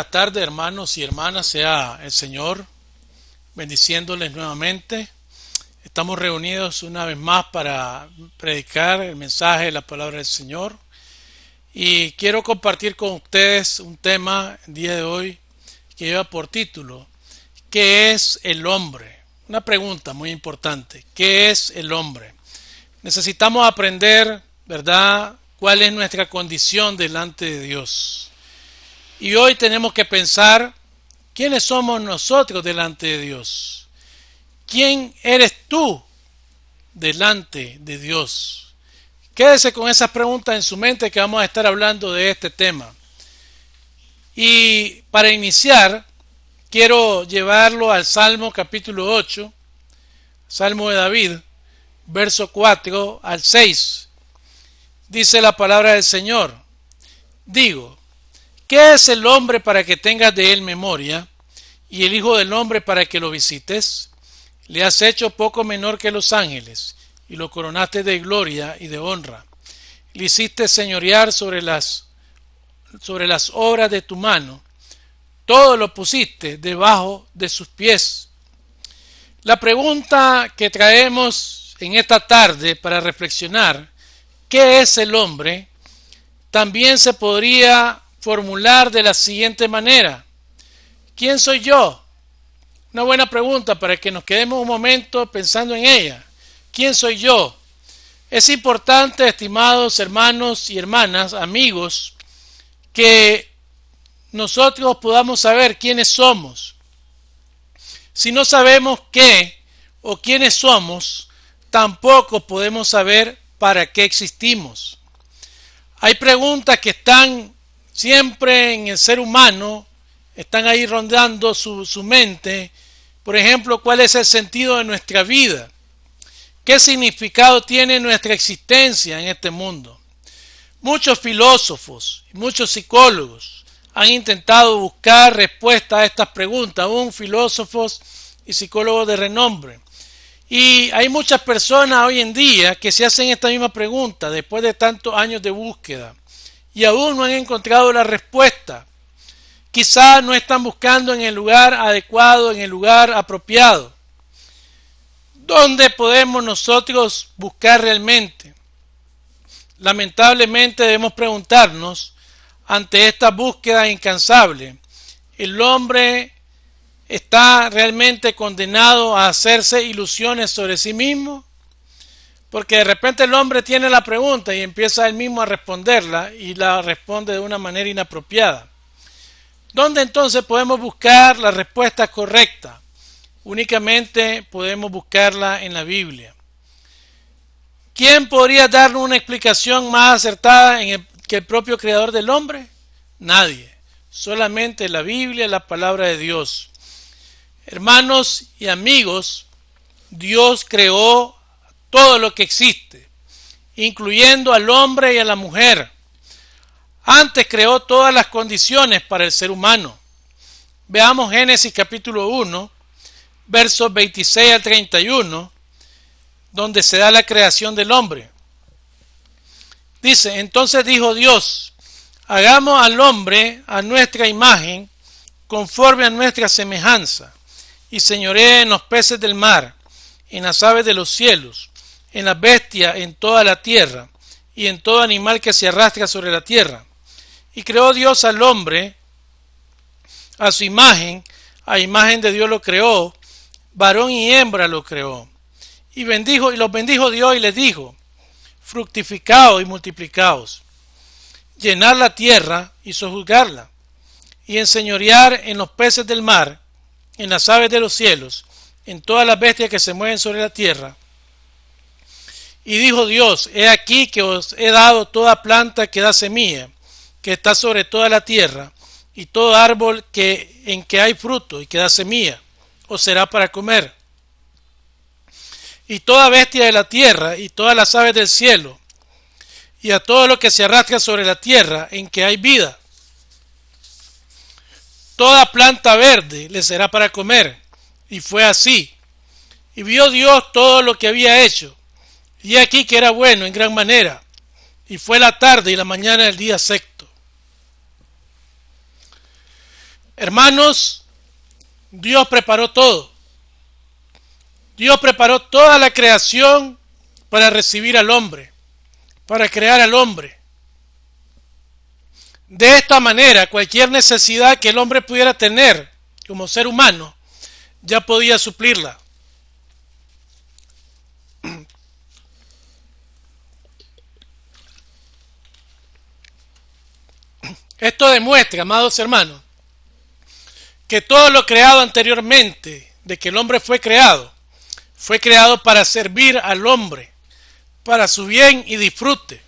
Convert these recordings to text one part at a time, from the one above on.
buenas tardes, hermanos y hermanas, sea el Señor bendiciéndoles nuevamente. Estamos reunidos una vez más para predicar el mensaje de la palabra del Señor y quiero compartir con ustedes un tema el día de hoy que lleva por título ¿qué es el hombre? Una pregunta muy importante, ¿qué es el hombre? Necesitamos aprender, ¿verdad?, cuál es nuestra condición delante de Dios. Y hoy tenemos que pensar quiénes somos nosotros delante de Dios. ¿Quién eres tú delante de Dios? Quédese con esas preguntas en su mente que vamos a estar hablando de este tema. Y para iniciar, quiero llevarlo al Salmo capítulo 8, Salmo de David, verso 4 al 6. Dice la palabra del Señor: digo, ¿qué es el hombre para que tengas de él memoria, y el hijo del hombre para que lo visites? Le has hecho poco menor que los ángeles, y lo coronaste de gloria y de honra. Le hiciste señorear sobre las obras de tu mano. Todo lo pusiste debajo de sus pies. La pregunta que traemos en esta tarde para reflexionar, ¿qué es el hombre?, también se podría formular de la siguiente manera: ¿quién soy yo? Una buena pregunta para que nos quedemos un momento pensando en ella. ¿Quién soy yo? Es importante, estimados hermanos y hermanas, amigos, que nosotros podamos saber quiénes somos. Si no sabemos qué o quiénes somos, tampoco podemos saber para qué existimos. Hay preguntas que están siempre en el ser humano, están ahí rondando su mente. Por ejemplo, ¿cuál es el sentido de nuestra vida? ¿Qué significado tiene nuestra existencia en este mundo? Muchos filósofos y muchos psicólogos han intentado buscar respuestas a estas preguntas, aún filósofos y psicólogos de renombre. Y hay muchas personas hoy en día que se hacen esta misma pregunta después de tantos años de búsqueda y aún no han encontrado la respuesta. Quizás no están buscando en el lugar adecuado, en el lugar apropiado. ¿Dónde podemos nosotros buscar realmente? Lamentablemente debemos preguntarnos ante esta búsqueda incansable: ¿el hombre está realmente condenado a hacerse ilusiones sobre sí mismo? Porque de repente el hombre tiene la pregunta y empieza él mismo a responderla y la responde de una manera inapropiada. ¿Dónde entonces podemos buscar la respuesta correcta? Únicamente podemos buscarla en la Biblia. ¿Quién podría darnos una explicación más acertada que el propio creador del hombre? Nadie. Solamente la Biblia, la palabra de Dios. Hermanos y amigos, Dios creó todo lo que existe, incluyendo al hombre y a la mujer. Antes creó todas las condiciones para el ser humano. Veamos Génesis capítulo 1, versos 26 al 31, donde se da la creación del hombre. Dice: entonces dijo Dios, hagamos al hombre a nuestra imagen, conforme a nuestra semejanza, y señoree en los peces del mar, en las aves de los cielos, en las bestias, en toda la tierra, y en todo animal que se arrastra sobre la tierra. Y creó Dios al hombre a su imagen, a imagen de Dios lo creó, varón y hembra lo creó. Y los bendijo Dios y les dijo: fructificaos y multiplicaos, llenad la tierra y sojuzgarla, y enseñorear en los peces del mar, en las aves de los cielos, en todas las bestias que se mueven sobre la tierra. Y dijo Dios: he aquí que os he dado toda planta que da semilla, que está sobre toda la tierra, y todo árbol en que hay fruto y que da semilla, os será para comer. Y toda bestia de la tierra, y todas las aves del cielo, y a todo lo que se arrastra sobre la tierra, en que hay vida. Toda planta verde le será para comer. Y fue así. Y vio Dios todo lo que había hecho, y aquí que era bueno en gran manera. Y fue la tarde y la mañana del día sexto. Hermanos, Dios preparó todo. Dios preparó toda la creación para recibir al hombre, para crear al hombre. De esta manera, cualquier necesidad que el hombre pudiera tener como ser humano, ya podía suplirla. Esto demuestra, amados hermanos, que todo lo creado anteriormente, de que el hombre fue creado para servir al hombre, para su bien y disfrute.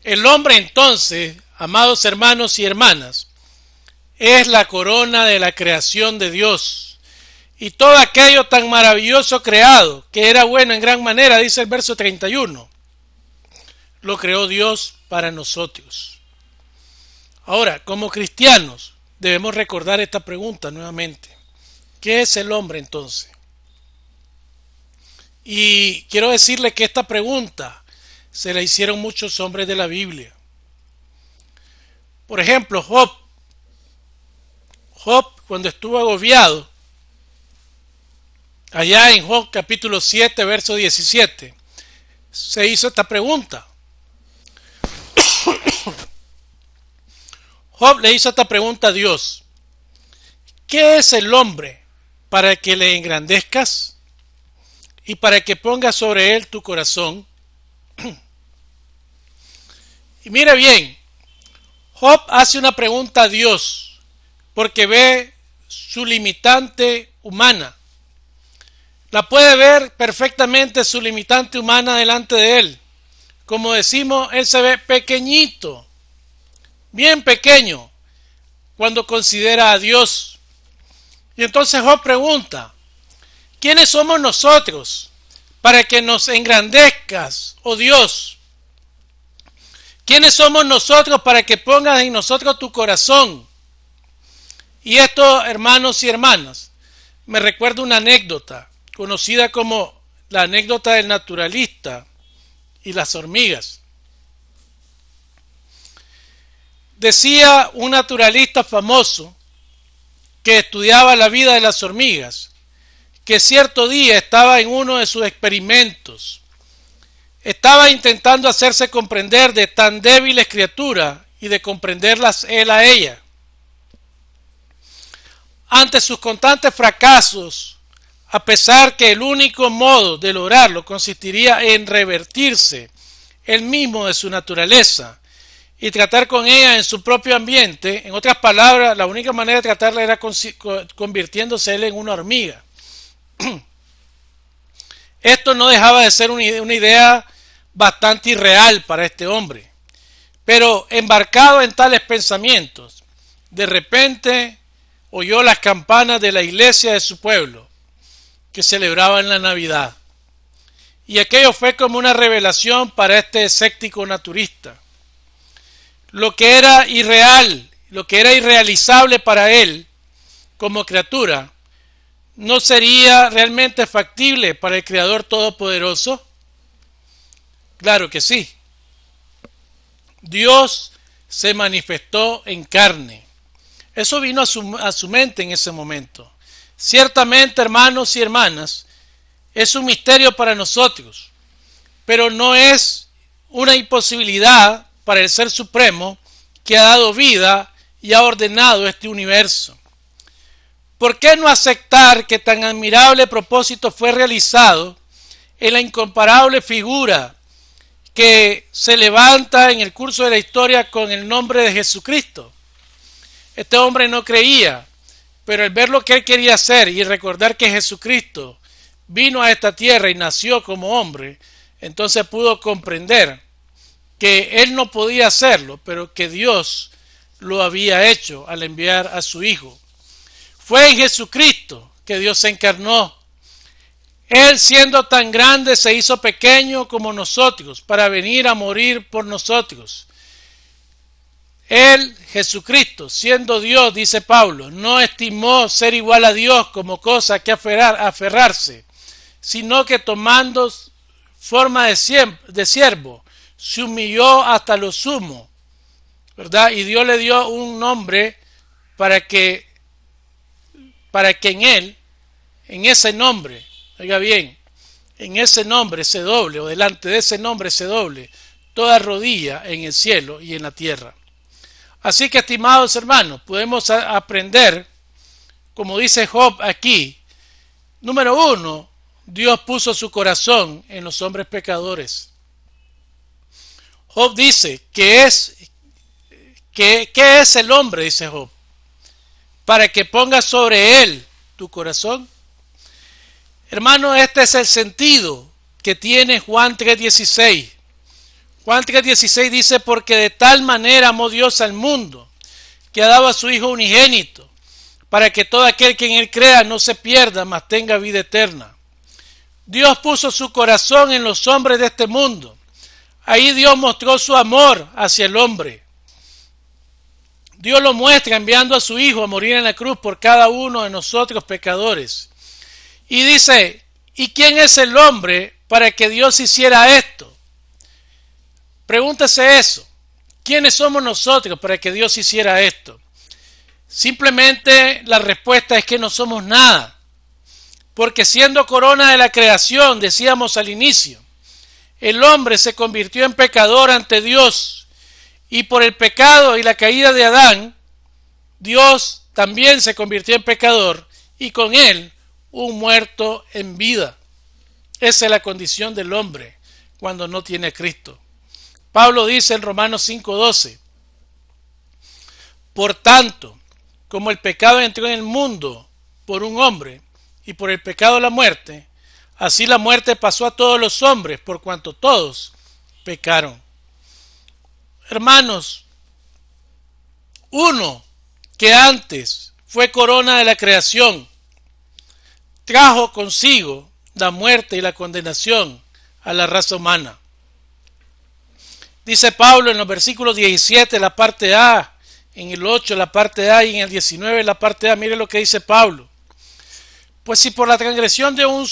El hombre entonces, amados hermanos y hermanas, es la corona de la creación de Dios. Y todo aquello tan maravilloso creado, que era bueno en gran manera, dice el verso 31, lo creó Dios para nosotros. Ahora, como cristianos, debemos recordar esta pregunta nuevamente. ¿Qué es el hombre entonces? Y quiero decirle que esta pregunta se la hicieron muchos hombres de la Biblia. Por ejemplo, Job, cuando estuvo agobiado, allá en Job capítulo 7, verso 17, se hizo esta pregunta. Job le hizo esta pregunta a Dios: ¿qué es el hombre para que le engrandezcas y para que pongas sobre él tu corazón? Y mire bien, Job hace una pregunta a Dios porque ve su limitante humana. La puede ver perfectamente su limitante humana delante de él. Como decimos, él se ve pequeñito, bien pequeño, cuando considera a Dios. Y entonces Job pregunta: ¿quiénes somos nosotros para que nos engrandezcas, oh Dios? ¿Quiénes somos nosotros para que pongas en nosotros tu corazón? Y esto, hermanos y hermanas, me recuerda una anécdota conocida como la anécdota del naturalista y las hormigas. Decía un naturalista famoso que estudiaba la vida de las hormigas, que cierto día estaba en uno de sus experimentos. Estaba intentando hacerse comprender de tan débiles criaturas y de comprenderlas él a ella. Ante sus constantes fracasos, a pesar que el único modo de lograrlo consistiría en revertirse él mismo de su naturaleza y tratar con ella en su propio ambiente, en otras palabras, la única manera de tratarla era convirtiéndose él en una hormiga. Esto no dejaba de ser una idea bastante irreal para este hombre. Pero embarcado en tales pensamientos, de repente oyó las campanas de la iglesia de su pueblo, que celebraban la Navidad. Y aquello fue como una revelación para este escéptico naturista. Lo que era irreal, lo que era irrealizable para él como criatura, ¿no sería realmente factible para el Creador Todopoderoso? Claro que sí. Dios se manifestó en carne. Eso vino a su mente en ese momento. Ciertamente, hermanos y hermanas, es un misterio para nosotros, pero no es una imposibilidad para el Ser Supremo que ha dado vida y ha ordenado este universo. ¿Por qué no aceptar que tan admirable propósito fue realizado en la incomparable figura que se levanta en el curso de la historia con el nombre de Jesucristo? Este hombre no creía, pero al ver lo que él quería hacer y recordar que Jesucristo vino a esta tierra y nació como hombre, entonces pudo comprender que él no podía hacerlo, pero que Dios lo había hecho al enviar a su Hijo. Fue en Jesucristo que Dios se encarnó. Él, siendo tan grande, se hizo pequeño como nosotros para venir a morir por nosotros. Él, Jesucristo, siendo Dios, dice Pablo, no estimó ser igual a Dios como cosa que aferrarse, sino que tomando forma de siervo, se humilló hasta lo sumo, ¿verdad? Y Dios le dio un nombre para que en él, en ese nombre, oiga bien, en ese nombre se doble, o delante de ese nombre se doble toda rodilla en el cielo y en la tierra. Así que, estimados hermanos, podemos aprender, como dice Job aquí, número 1, Dios puso su corazón en los hombres pecadores. Job dice, ¿qué es el hombre? Dice Job, para que pongas sobre él tu corazón. Hermano, este es el sentido que tiene Juan 3:16. Juan 3:16 dice, porque de tal manera amó Dios al mundo, que ha dado a su Hijo unigénito, para que todo aquel que en él crea no se pierda, mas tenga vida eterna. Dios puso su corazón en los hombres de este mundo. Ahí Dios mostró su amor hacia el hombre. Dios lo muestra enviando a su Hijo a morir en la cruz por cada uno de nosotros pecadores. Y dice, ¿y quién es el hombre para que Dios hiciera esto? Pregúntese eso. ¿Quiénes somos nosotros para que Dios hiciera esto? Simplemente la respuesta es que no somos nada. Porque siendo corona de la creación, decíamos al inicio, el hombre se convirtió en pecador ante Dios. Y por el pecado y la caída de Adán, Dios también se convirtió en pecador y con él un muerto en vida. Esa es la condición del hombre cuando no tiene a Cristo. Pablo dice en Romanos 5:12, por tanto, como el pecado entró en el mundo por un hombre y por el pecado la muerte, así la muerte pasó a todos los hombres por cuanto todos pecaron. Hermanos, uno que antes fue corona de la creación, trajo consigo la muerte y la condenación a la raza humana. Dice Pablo en los versículos 17, la parte A, en el 8, la parte A, y en el 19, la parte A. Mire lo que dice Pablo. Pues si por la transgresión de uno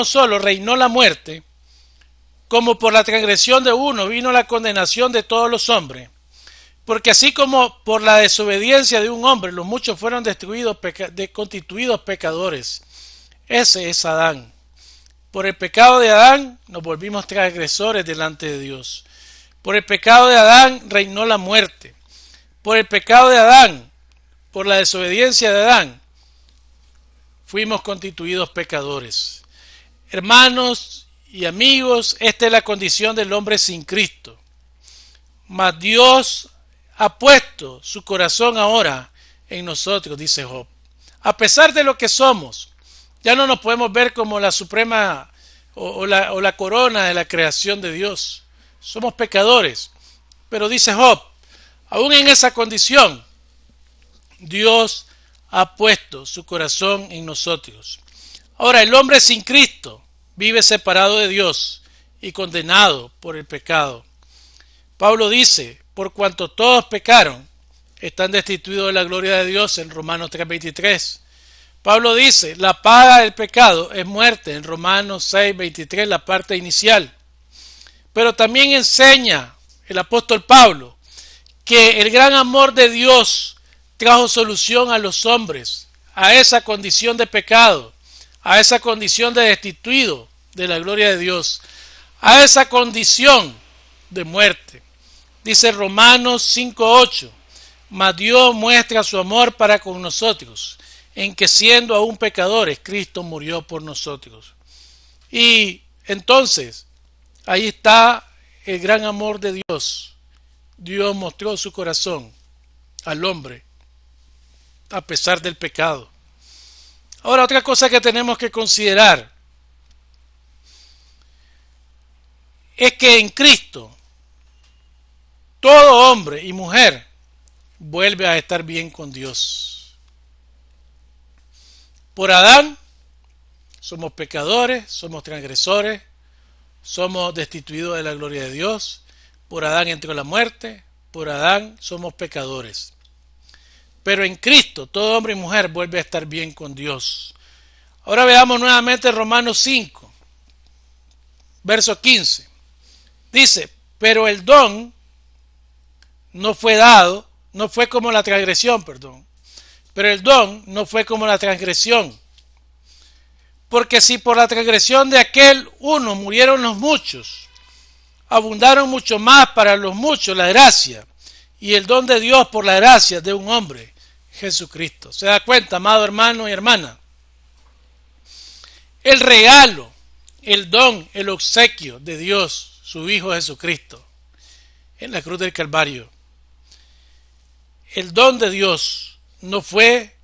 solo reinó la muerte, como por la transgresión de uno vino la condenación de todos los hombres, porque así como por la desobediencia de un hombre los muchos fueron constituidos pecadores, ese es Adán. Por el pecado de Adán nos volvimos transgresores delante de Dios. Por el pecado de Adán reinó la muerte. Por el pecado de Adán, por la desobediencia de Adán, fuimos constituidos pecadores. Hermanos y amigos, esta es la condición del hombre sin Cristo. Mas Dios ha puesto su corazón ahora en nosotros, dice Job. A pesar de lo que somos, ya no nos podemos ver como la suprema o la corona de la creación de Dios. Somos pecadores. Pero dice Job, aún en esa condición, Dios ha puesto su corazón en nosotros. Ahora, el hombre sin Cristo vive separado de Dios y condenado por el pecado. Pablo dice, por cuanto todos pecaron, están destituidos de la gloria de Dios en Romanos 3:23. Pablo dice, la paga del pecado es muerte en Romanos 6:23, la parte inicial. Pero también enseña el apóstol Pablo que el gran amor de Dios trajo solución a los hombres, a esa condición de pecado, a esa condición de destituido de la gloria de Dios, a esa condición de muerte. Dice Romanos 5:8, mas Dios muestra su amor para con nosotros, en que siendo aún pecadores, Cristo murió por nosotros. Y entonces, ahí está el gran amor de Dios. Dios mostró su corazón al hombre, a pesar del pecado. Ahora, otra cosa que tenemos que considerar es que en Cristo todo hombre y mujer vuelve a estar bien con Dios. Por Adán somos pecadores, somos transgresores, somos destituidos de la gloria de Dios. Por Adán entró la muerte, por Adán somos pecadores. Pero en Cristo todo hombre y mujer vuelve a estar bien con Dios. Ahora veamos nuevamente Romanos 5, verso 15. Dice, pero el don no fue dado no fue como la transgresión, perdón. Pero el don no fue como la transgresión. Porque si por la transgresión de aquel uno murieron los muchos, abundaron mucho más para los muchos la gracia y el don de Dios por la gracia de un hombre, Jesucristo. ¿Se da cuenta, amado hermano y hermana? El regalo, el don, el obsequio de Dios, su Hijo Jesucristo, en la cruz del Calvario. El don de Dios no fue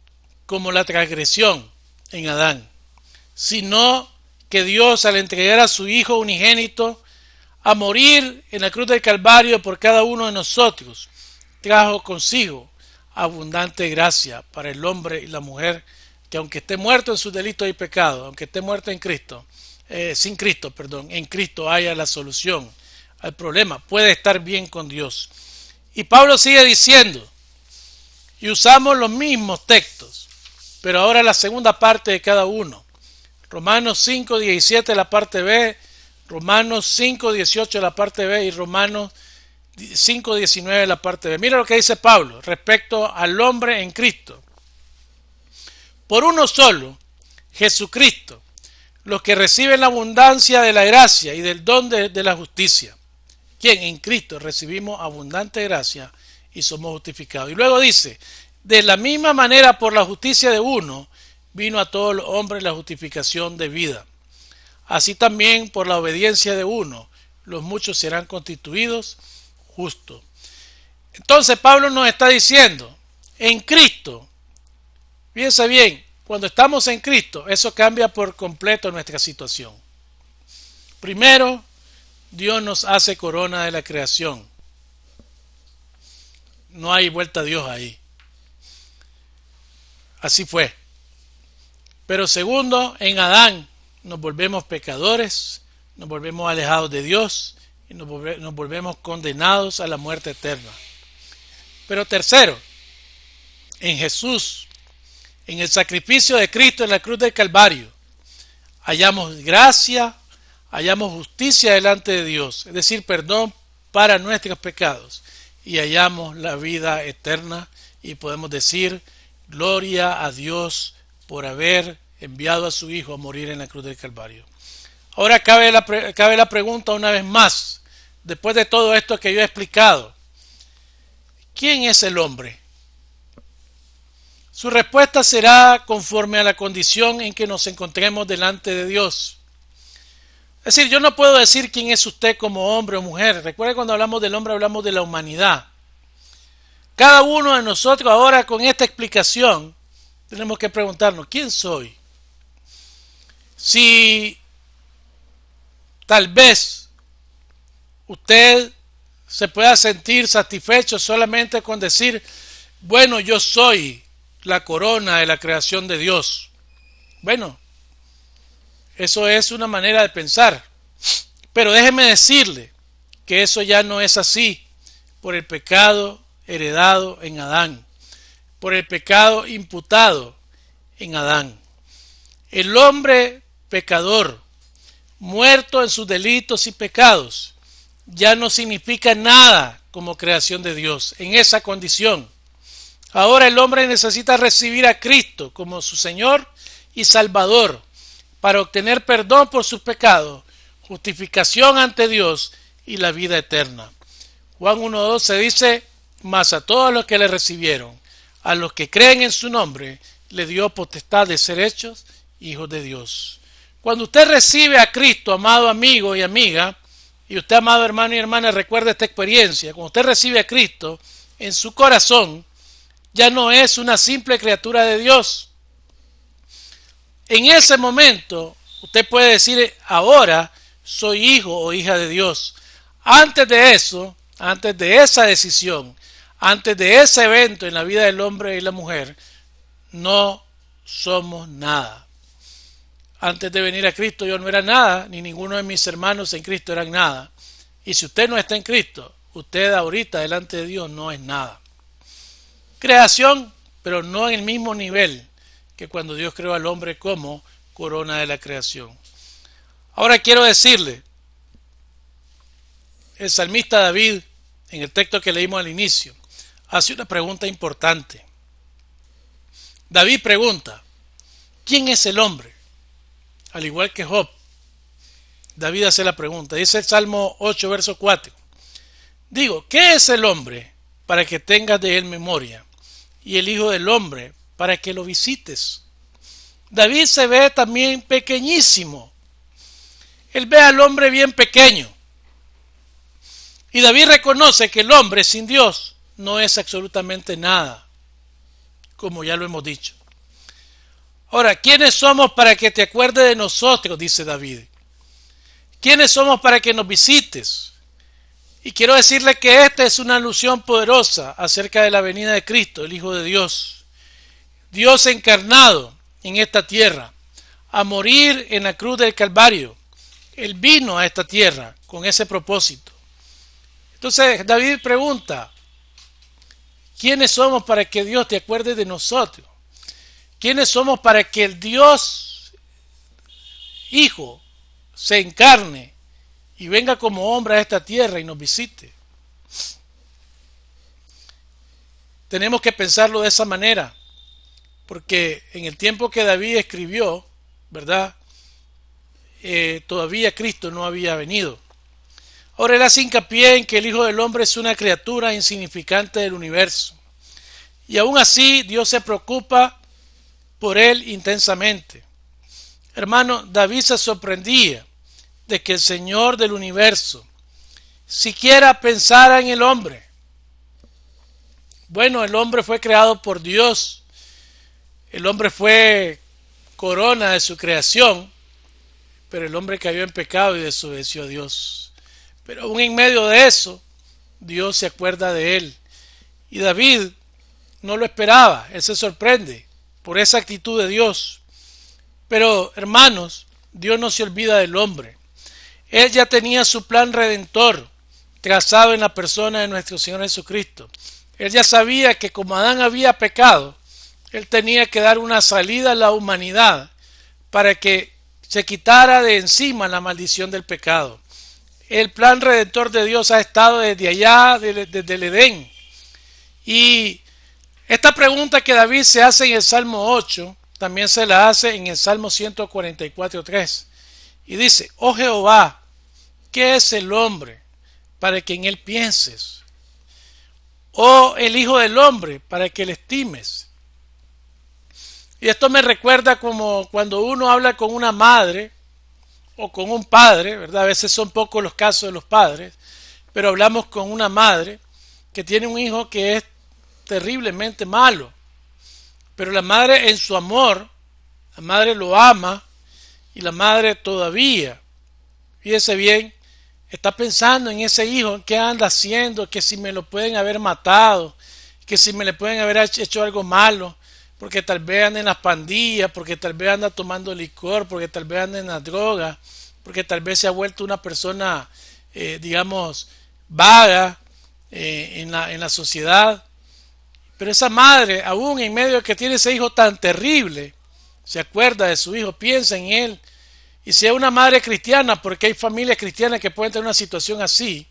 como la transgresión en Adán, sino que Dios, al entregar a su Hijo unigénito a morir en la cruz del Calvario por cada uno de nosotros, trajo consigo abundante gracia para el hombre y la mujer, que aunque esté muerto en sus delitos y pecados, aunque esté muerto en Cristo, en Cristo haya la solución al problema, puede estar bien con Dios. Y Pablo sigue diciendo, y usamos los mismos textos, pero ahora la segunda parte de cada uno. Romanos 5:17 la parte B, Romanos 5:18 la parte B y Romanos 5:19 la parte B. Mira lo que dice Pablo respecto al hombre en Cristo. Por uno solo, Jesucristo, los que reciben la abundancia de la gracia y del don de la justicia. ¿Quién? En Cristo recibimos abundante gracia y somos justificados. Y luego dice, de la misma manera por la justicia de uno, vino a todos los hombres la justificación de vida. Así también por la obediencia de uno, los muchos serán constituidos justos. Entonces Pablo nos está diciendo, en Cristo, fíjense bien, cuando estamos en Cristo, eso cambia por completo nuestra situación. Primero, Dios nos hace corona de la creación. No hay vuelta a Dios ahí. Así fue. Pero segundo, en Adán nos volvemos pecadores, nos volvemos alejados de Dios y nos volvemos condenados a la muerte eterna. Pero tercero, en Jesús, en el sacrificio de Cristo en la cruz del Calvario, hallamos gracia, hallamos justicia delante de Dios, es decir, perdón para nuestros pecados, y hallamos la vida eterna y podemos decir, gloria a Dios por haber enviado a su Hijo a morir en la cruz del Calvario. Ahora cabe la pregunta una vez más, después de todo esto que yo he explicado, ¿quién es el hombre? Su respuesta será conforme a la condición en que nos encontremos delante de Dios. Es decir, yo no puedo decir quién es usted como hombre o mujer. Recuerde, cuando hablamos del hombre hablamos de la humanidad. Cada uno de nosotros ahora con esta explicación tenemos que preguntarnos, ¿quién soy? Si tal vez usted se pueda sentir satisfecho solamente con decir, bueno, yo soy la corona de la creación de Dios. Bueno, eso es una manera de pensar. Pero déjeme decirle que eso ya no es así por el pecado heredado en Adán, por el pecado imputado en Adán. El hombre pecador, muerto en sus delitos y pecados, ya no significa nada como creación de Dios en esa condición. Ahora el hombre necesita recibir a Cristo como su Señor y Salvador para obtener perdón por sus pecados, justificación ante Dios y la vida eterna. Juan 1:12 dice, mas a todos los que le recibieron, a los que creen en su nombre, le dio potestad de ser hechos hijos de Dios. Cuando usted recibe a Cristo, amado amigo y amiga, y usted, amado hermano y hermana, recuerda esta experiencia, cuando usted recibe a Cristo en su corazón, ya no es una simple criatura de Dios. En ese momento, usted puede decir, ahora soy hijo o hija de Dios. Antes de eso, antes de esa decisión, antes de ese evento en la vida del hombre y la mujer, no somos nada. Antes de venir a Cristo yo no era nada, ni ninguno de mis hermanos en Cristo eran nada. Y si usted no está en Cristo, usted ahorita delante de Dios no es nada. Creación, pero no en el mismo nivel que cuando Dios creó al hombre como corona de la creación. Ahora quiero decirle, el salmista David, en el texto que leímos al inicio, hace una pregunta importante. David pregunta, ¿quién es el hombre? Al igual que Job, David hace la pregunta. Dice el Salmo 8, verso 4. Digo, ¿qué es el hombre para que tengas de él memoria? Y el hijo del hombre para que lo visites. David se ve también pequeñísimo. Él ve al hombre bien pequeño. Y David reconoce que el hombre sin Dios no es absolutamente nada, como ya lo hemos dicho. Ahora, ¿quiénes somos para que te acuerdes de nosotros? Dice David. ¿Quiénes somos para que nos visites? Y quiero decirle que esta es una alusión poderosa acerca de la venida de Cristo, el Hijo de Dios. Dios encarnado en esta tierra, a morir en la cruz del Calvario. Él vino a esta tierra con ese propósito. Entonces David pregunta, ¿quiénes somos para que Dios te acuerde de nosotros? ¿Quiénes somos para que el Dios Hijo se encarne y venga como hombre a esta tierra y nos visite? Tenemos que pensarlo de esa manera, porque en el tiempo que David escribió, ¿verdad? Todavía Cristo no había venido. Ahora él hace hincapié en que el Hijo del Hombre es una criatura insignificante del universo. Y aún así Dios se preocupa por él intensamente. Hermano, David se sorprendía de que el Señor del universo siquiera pensara en el hombre. Bueno, el hombre fue creado por Dios. El hombre fue corona de su creación, pero el hombre cayó en pecado y desobedeció a Dios. Pero aún en medio de eso, Dios se acuerda de él. Y David no lo esperaba, él se sorprende por esa actitud de Dios. Pero, hermanos, Dios no se olvida del hombre. Él ya tenía su plan redentor trazado en la persona de nuestro Señor Jesucristo. Él ya sabía que como Adán había pecado, él tenía que dar una salida a la humanidad para que se quitara de encima la maldición del pecado. El plan redentor de Dios ha estado desde allá, desde el Edén. Y esta pregunta que David se hace en el Salmo 8, también se la hace en el Salmo 144:3. Y dice, oh Jehová, ¿qué es el hombre para que en él pienses? Oh el Hijo del Hombre para que le estimes. Y esto me recuerda como cuando uno habla con una madre o con un padre, ¿verdad? A veces son pocos los casos de los padres, pero hablamos con una madre que tiene un hijo que es terriblemente malo. Pero la madre en su amor, la madre lo ama y la madre todavía, fíjese bien, está pensando en ese hijo, en qué anda haciendo, que si me lo pueden haber matado, que si me le pueden haber hecho algo malo, porque tal vez anda en las pandillas, porque tal vez anda tomando licor, porque tal vez anda en la droga, porque tal vez se ha vuelto una persona, digamos, vaga en la sociedad. Pero esa madre, aún en medio de que tiene ese hijo tan terrible, se acuerda de su hijo, piensa en él. Y si es una madre cristiana, porque hay familias cristianas que pueden tener una situación así,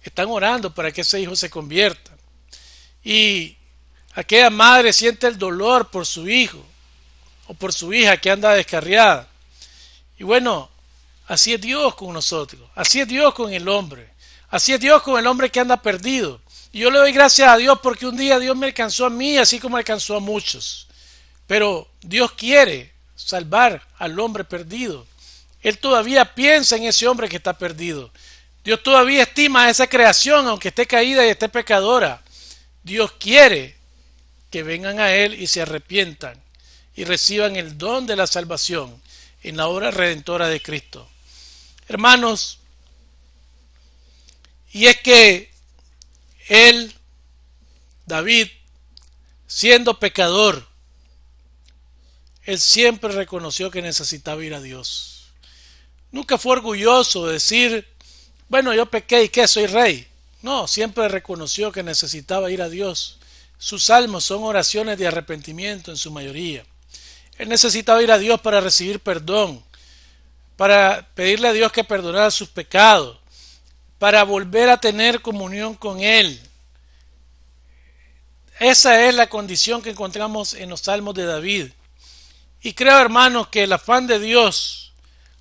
están orando para que ese hijo se convierta. Y aquella madre siente el dolor por su hijo o por su hija que anda descarriada. Y bueno, así es Dios con nosotros, así es Dios con el hombre, así es Dios con el hombre que anda perdido. Y yo le doy gracias a Dios porque un día Dios me alcanzó a mí, así como alcanzó a muchos. Pero Dios quiere salvar al hombre perdido. Él todavía piensa en ese hombre que está perdido. Dios todavía estima a esa creación, aunque esté caída y esté pecadora. Dios quiere que vengan a Él y se arrepientan y reciban el don de la salvación en la obra redentora de Cristo. Hermanos, y es que él, David, siendo pecador, él siempre reconoció que necesitaba ir a Dios. Nunca fue orgulloso de decir, bueno, yo pequé y ¿qué? Soy rey. No, siempre reconoció que necesitaba ir a Dios. Sus salmos son oraciones de arrepentimiento en su mayoría. Él necesitaba ir a Dios para recibir perdón, para pedirle a Dios que perdonara sus pecados, para volver a tener comunión con Él. Esa es la condición que encontramos en los salmos de David. Y creo, hermanos, que el afán de Dios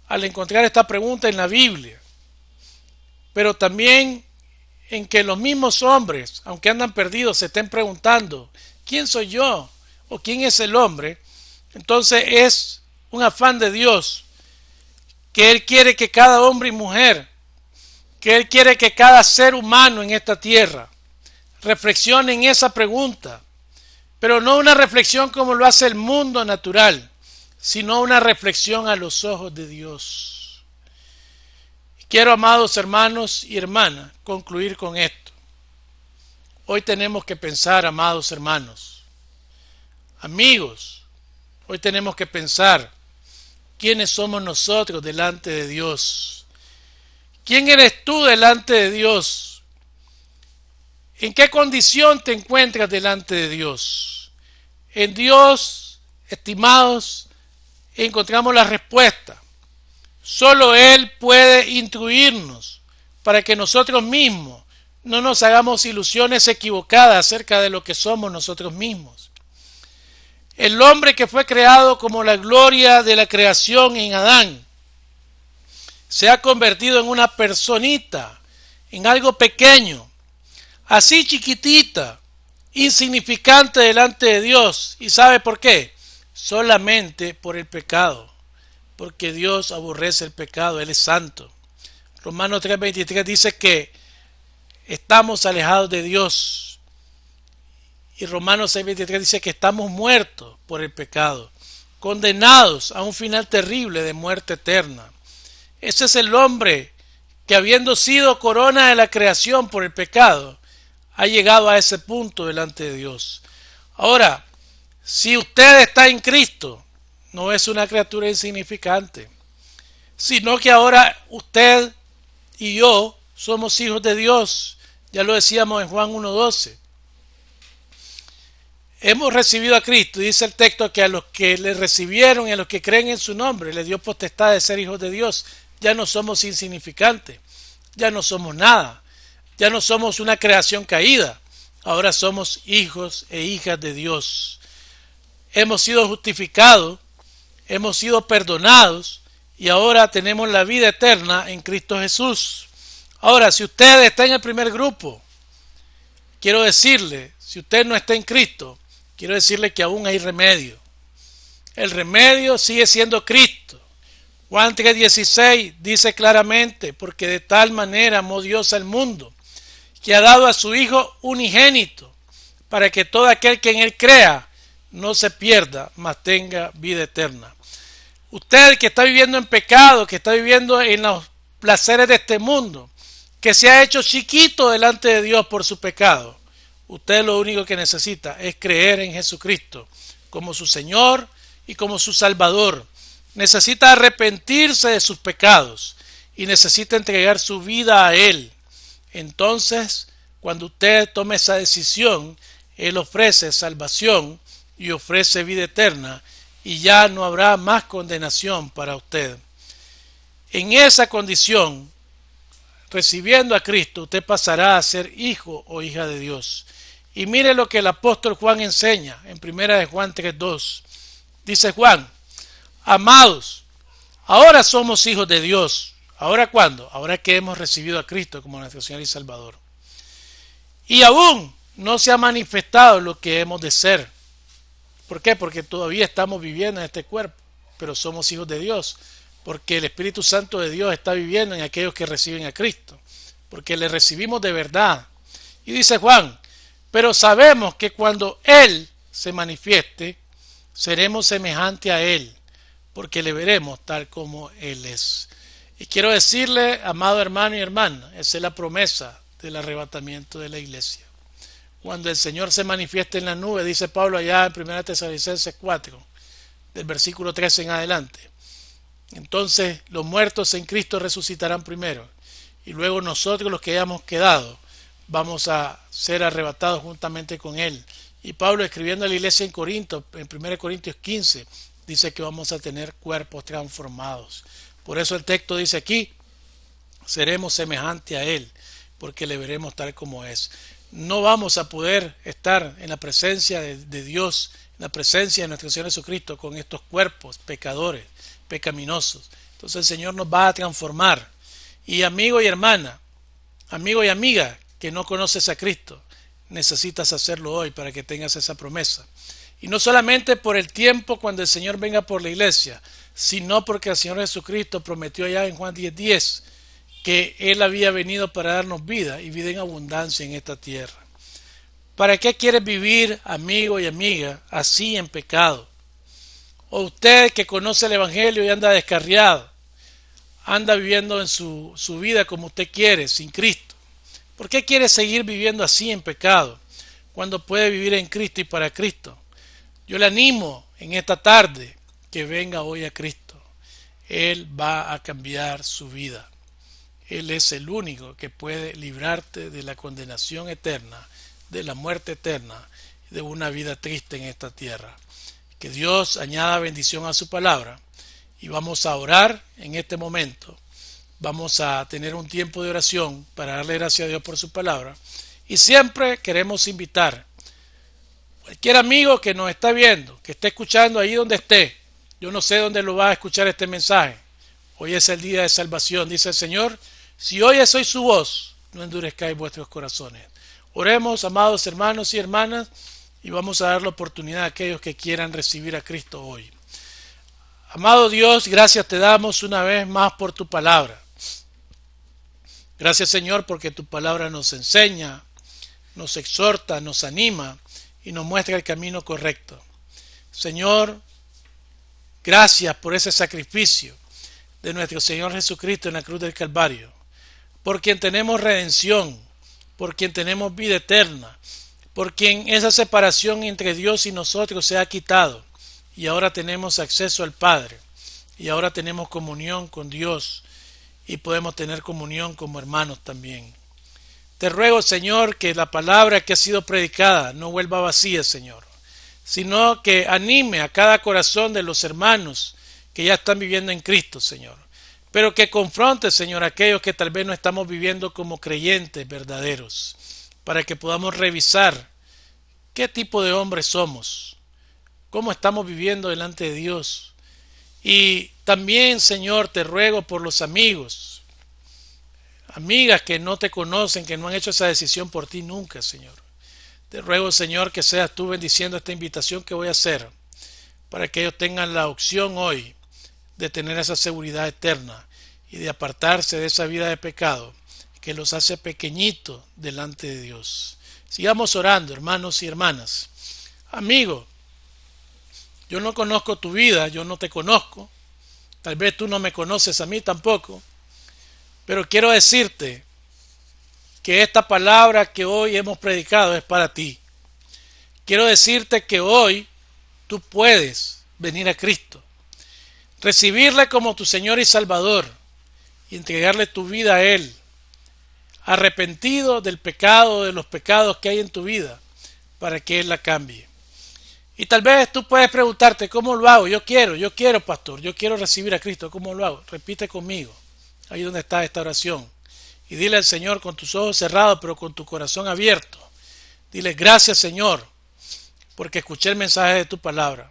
al encontrar esta pregunta en la Biblia, pero también en que los mismos hombres, aunque andan perdidos, se estén preguntando, ¿quién soy yo? ¿O quién es el hombre? Entonces es un afán de Dios, que Él quiere que cada hombre y mujer, que Él quiere que cada ser humano en esta tierra reflexione en esa pregunta, pero no una reflexión como lo hace el mundo natural, sino una reflexión a los ojos de Dios. Quiero, amados hermanos y hermanas, concluir con esto. Hoy tenemos que pensar, amados hermanos, amigos, hoy tenemos que pensar quiénes somos nosotros delante de Dios. ¿Quién eres tú delante de Dios? ¿En qué condición te encuentras delante de Dios? En Dios, estimados, encontramos la respuesta. Solo Él puede instruirnos para que nosotros mismos no nos hagamos ilusiones equivocadas acerca de lo que somos nosotros mismos. El hombre que fue creado como la gloria de la creación en Adán se ha convertido en una personita, en algo pequeño, así chiquitita, insignificante delante de Dios. ¿Y sabe por qué? Solamente por el pecado, porque Dios aborrece el pecado, Él es santo. Romanos 3:23 dice que estamos alejados de Dios, y Romanos 6:23 dice que estamos muertos por el pecado, condenados a un final terrible de muerte eterna. Ese es el hombre que, habiendo sido corona de la creación por el pecado, ha llegado a ese punto delante de Dios. Ahora, si usted está en Cristo, no es una criatura insignificante, sino que ahora usted y yo somos hijos de Dios. Ya lo decíamos en Juan 1:12. Hemos recibido a Cristo, y dice el texto que a los que le recibieron y a los que creen en su nombre, le dio potestad de ser hijos de Dios. Ya no somos insignificantes, ya no somos nada, ya no somos una creación caída, ahora somos hijos e hijas de Dios. Hemos sido justificados, hemos sido perdonados y ahora tenemos la vida eterna en Cristo Jesús. Ahora, si usted está en el primer grupo, quiero decirle, si usted no está en Cristo, quiero decirle que aún hay remedio. El remedio sigue siendo Cristo. Juan 3:16 dice claramente, porque de tal manera amó Dios al mundo, que ha dado a su Hijo unigénito, para que todo aquel que en Él crea no se pierda, mas tenga vida eterna. Usted que está viviendo en pecado, que está viviendo en los placeres de este mundo, que se ha hecho chiquito delante de Dios por su pecado, usted lo único que necesita es creer en Jesucristo como su Señor y como su Salvador. Necesita arrepentirse de sus pecados y necesita entregar su vida a Él. Entonces, cuando usted tome esa decisión, Él ofrece salvación y ofrece vida eterna, y ya no habrá más condenación para usted. En esa condición, recibiendo a Cristo, usted pasará a ser hijo o hija de Dios. Y mire lo que el apóstol Juan enseña en 1 Juan 3:2. Dice Juan: amados, ahora somos hijos de Dios. ¿Ahora cuándo? Ahora que hemos recibido a Cristo como nuestro Señor y Salvador. Y aún no se ha manifestado lo que hemos de ser. ¿Por qué? Porque todavía estamos viviendo en este cuerpo, pero somos hijos de Dios, porque el Espíritu Santo de Dios está viviendo en aquellos que reciben a Cristo, porque le recibimos de verdad. Y dice Juan: pero sabemos que cuando Él se manifieste, seremos semejantes a Él, porque le veremos tal como Él es. Y quiero decirle, amado hermano y hermana, esa es la promesa del arrebatamiento de la iglesia. Cuando el Señor se manifieste en la nube, dice Pablo allá en 1 Tesalonicenses 4, del versículo 13 en adelante. Entonces los muertos en Cristo resucitarán primero, y luego nosotros, los que hayamos quedado, vamos a ser arrebatados juntamente con Él. Y Pablo, escribiendo a la iglesia en Corinto, en 1 Corintios 15, dice que vamos a tener cuerpos transformados. Por eso el texto dice aquí: seremos semejantes a Él, porque le veremos tal como es. no vamos a poder estar en la presencia de Dios, en la presencia de nuestro Señor Jesucristo con estos cuerpos pecadores, pecaminosos. Entonces el Señor nos va a transformar. Y amigo y hermana, amigo y amiga que no conoces a Cristo, necesitas hacerlo hoy para que tengas esa promesa. Y no solamente por el tiempo cuando el Señor venga por la iglesia, sino porque el Señor Jesucristo prometió allá en Juan 10:10 que Él había venido para darnos vida y vida en abundancia en esta tierra. ¿Para qué quieres vivir, amigo y amiga, así en pecado? O usted que conoce el Evangelio y anda descarriado, anda viviendo en su vida como usted quiere, sin Cristo. ¿Por qué quiere seguir viviendo así en pecado cuando puede vivir en Cristo y para Cristo? Yo le animo en esta tarde que venga hoy a Cristo. Él va a cambiar su vida. Él es el único que puede librarte de la condenación eterna, de la muerte eterna, de una vida triste en esta tierra. Que Dios añada bendición a su palabra y vamos a orar en este momento. Vamos a tener un tiempo de oración para darle gracias a Dios por su palabra. Y siempre queremos invitar cualquier amigo que nos está viendo, que esté escuchando ahí donde esté. Yo no sé dónde lo va a escuchar este mensaje. Hoy es el día de salvación, dice el Señor. Si oyes hoy su voz, no endurezcáis vuestros corazones. Oremos, amados hermanos y hermanas, y vamos a dar la oportunidad a aquellos que quieran recibir a Cristo hoy. Amado Dios, gracias te damos una vez más por tu palabra. Gracias, Señor, porque tu palabra nos enseña, nos exhorta, nos anima y nos muestra el camino correcto. Señor, gracias por ese sacrificio de nuestro Señor Jesucristo en la cruz del Calvario, por quien tenemos redención, por quien tenemos vida eterna, por quien esa separación entre Dios y nosotros se ha quitado y ahora tenemos acceso al Padre y ahora tenemos comunión con Dios y podemos tener comunión como hermanos también. Te ruego, Señor, que la palabra que ha sido predicada no vuelva vacía, Señor, sino que anime a cada corazón de los hermanos que ya están viviendo en Cristo, Señor, pero que confronte, Señor, a aquellos que tal vez no estamos viviendo como creyentes verdaderos, para que podamos revisar qué tipo de hombres somos, cómo estamos viviendo delante de Dios. Y también, Señor, te ruego por los amigos, amigas que no te conocen, que no han hecho esa decisión por ti nunca, Señor. Te ruego, Señor, que seas tú bendiciendo esta invitación que voy a hacer, para que ellos tengan la opción hoy de tener esa seguridad eterna y de apartarse de esa vida de pecado que los hace pequeñitos delante de Dios. Sigamos orando, hermanos y hermanas. Amigo, yo no conozco tu vida, yo no te conozco, tal vez tú no me conoces a mí tampoco, pero quiero decirte que esta palabra que hoy hemos predicado es para ti. Quiero decirte que hoy tú puedes venir a Cristo, recibirle como tu Señor y Salvador y entregarle tu vida a Él, arrepentido del pecado, de los pecados que hay en tu vida, para que Él la cambie. Y tal vez tú puedes preguntarte, ¿cómo lo hago? Yo quiero, pastor, yo quiero recibir a Cristo, ¿cómo lo hago? Repite conmigo, ahí donde está esta oración, y dile al Señor con tus ojos cerrados, pero con tu corazón abierto. Dile, gracias, Señor, porque escuché el mensaje de tu palabra.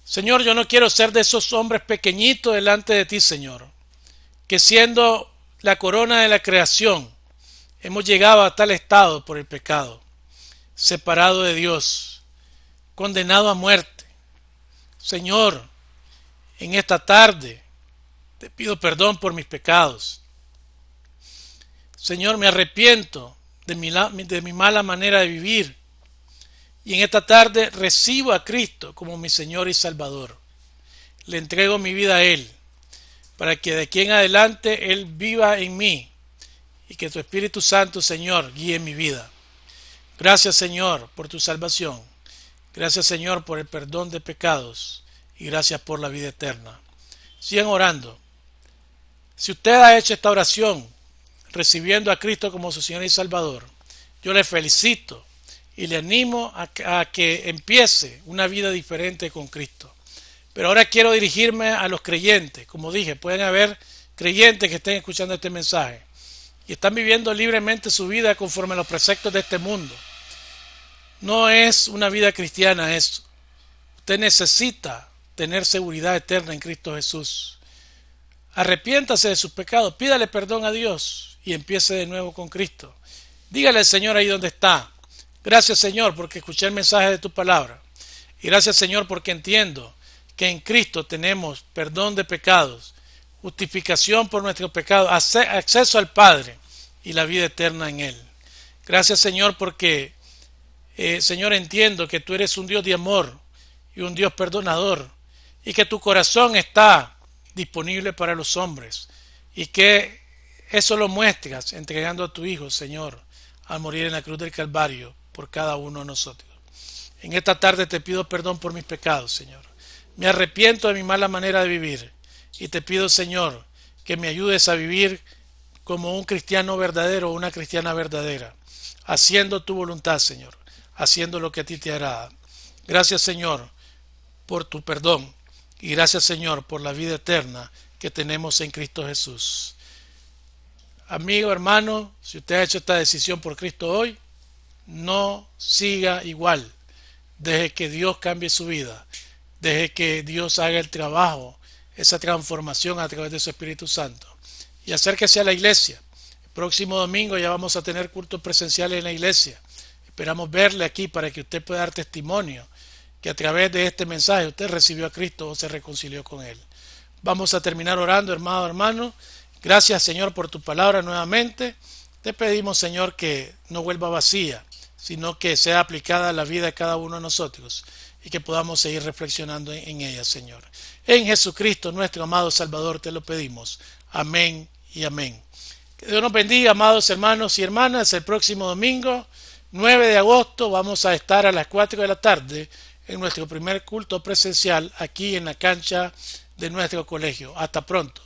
Señor, yo no quiero ser de esos hombres pequeñitos delante de ti, Señor, que siendo la corona de la creación, hemos llegado a tal estado por el pecado, separado de Dios, condenado a muerte. Señor, en esta tarde te pido perdón por mis pecados. Señor, me arrepiento de mi mala manera de vivir. Y en esta tarde recibo a Cristo como mi Señor y Salvador. Le entrego mi vida a Él, para que de aquí en adelante Él viva en mí y que tu Espíritu Santo, Señor, guíe mi vida. Gracias, Señor, por tu salvación. Gracias, Señor, por el perdón de pecados y gracias por la vida eterna. Sigan orando. Si usted ha hecho esta oración recibiendo a Cristo como su Señor y Salvador, yo le felicito y le animo a que empiece una vida diferente con Cristo. Pero ahora quiero dirigirme a los creyentes. Como dije, pueden haber creyentes que estén escuchando este mensaje. y están viviendo libremente su vida conforme a los preceptos de este mundo. No es una vida cristiana eso. Usted necesita tener seguridad eterna en Cristo Jesús. Arrepiéntase de sus pecados, pídale perdón a Dios y empiece de nuevo con Cristo. Dígale al Señor ahí donde está: gracias, Señor, porque escuché el mensaje de tu palabra. Y gracias, Señor, porque entiendo que en Cristo tenemos perdón de pecados, justificación por nuestros pecados, acceso al Padre y la vida eterna en Él. Gracias, Señor, porque, Señor, entiendo que tú eres un Dios de amor y un Dios perdonador, y que tu corazón está disponible para los hombres, y que eso lo muestras entregando a tu Hijo, Señor, al morir en la cruz del Calvario por cada uno de nosotros. En esta tarde te pido perdón por mis pecados, Señor. Me arrepiento de mi mala manera de vivir y te pido, Señor, que me ayudes a vivir como un cristiano verdadero o una cristiana verdadera, haciendo tu voluntad, Señor, haciendo lo que a ti te agrada. Gracias, Señor, por tu perdón, y gracias, Señor, por la vida eterna que tenemos en Cristo Jesús. Amigo, hermano, si usted ha hecho esta decisión por Cristo hoy, no siga igual. Deje que Dios cambie su vida. Deje que Dios haga el trabajo, esa transformación a través de su Espíritu Santo. Y acérquese a la iglesia. El próximo domingo ya vamos a tener cultos presenciales en la iglesia. Esperamos verle aquí para que usted pueda dar testimonio que a través de este mensaje usted recibió a Cristo o se reconcilió con Él. Vamos a terminar orando, hermano. Gracias, Señor, por tu palabra nuevamente. Te pedimos, Señor, que no vuelva vacía, sino que sea aplicada a la vida de cada uno de nosotros y que podamos seguir reflexionando en ella, Señor. En Jesucristo, nuestro amado Salvador, te lo pedimos. Amén y amén. Que Dios nos bendiga, amados hermanos y hermanas. El próximo domingo, 9 de agosto, vamos a estar a las 4 de la tarde en nuestro primer culto presencial aquí en la cancha de nuestro colegio. Hasta pronto.